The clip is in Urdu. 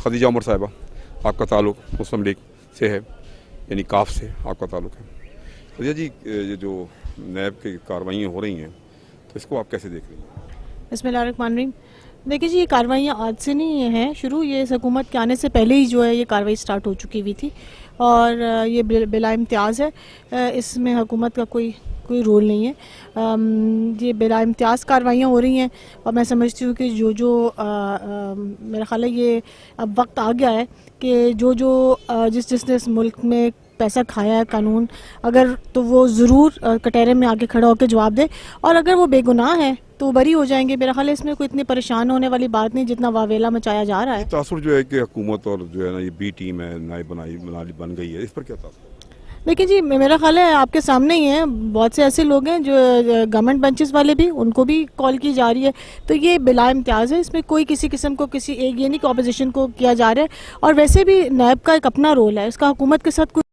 خدیجہ عمر صاحبہ، آپ کا تعلق مسلم لیگ سے ہے، یعنی کاف سے آپ کا تعلق ہے. خدیجہ جی، یہ جو نیب کی کارروائیاں ہو رہی ہیں تو اس کو آپ کیسے دیکھ رہی ہیں؟ بسم اللہ الرحمن الرحیم. دیکھیے جی، یہ کارروائیاں آج سے نہیں ہیں شروع، یہ اس حکومت کے آنے سے پہلے ہی جو ہے یہ کارروائی سٹارٹ ہو چکی ہوئی تھی، اور یہ بلا امتیاز ہے. اس میں حکومت کا کوئی رول نہیں ہے. یہ بلا امتیاز کارروائیاں ہو رہی ہیں، اور میں سمجھتی ہوں کہ میرا خیال ہے یہ اب وقت آ گیا ہے کہ جس نے اس ملک میں پیسہ کھایا ہے قانون، اگر تو وہ ضرور کٹہرے میں آگے کھڑا ہو کے جواب دے، اور اگر وہ بے گناہ ہے تو وہ بری ہو جائیں گے. میرا خیال ہے اس میں کوئی اتنی پریشان ہونے والی بات نہیں جتنا واویلا مچایا جا رہا ہے. تاثر جو ہے کہ حکومت اور جو ہے نا یہ بی ٹیم ہے نائب بن گئی ہے، اس پر کیا تاثر؟ دیکھیں جی، میرا خیال ہے آپ کے سامنے ہی ہیں، بہت سے ایسے لوگ ہیں جو گورنمنٹ بینچز والے بھی، ان کو بھی کال کی جا رہی ہے. تو یہ بلا امتیاز ہے، اس میں کوئی کسی قسم کو یہ نہیں کہ اپوزیشن کو کیا جا رہا ہے. اور ویسے بھی نیب کا ایک اپنا رول ہے، اس کا حکومت کے ساتھ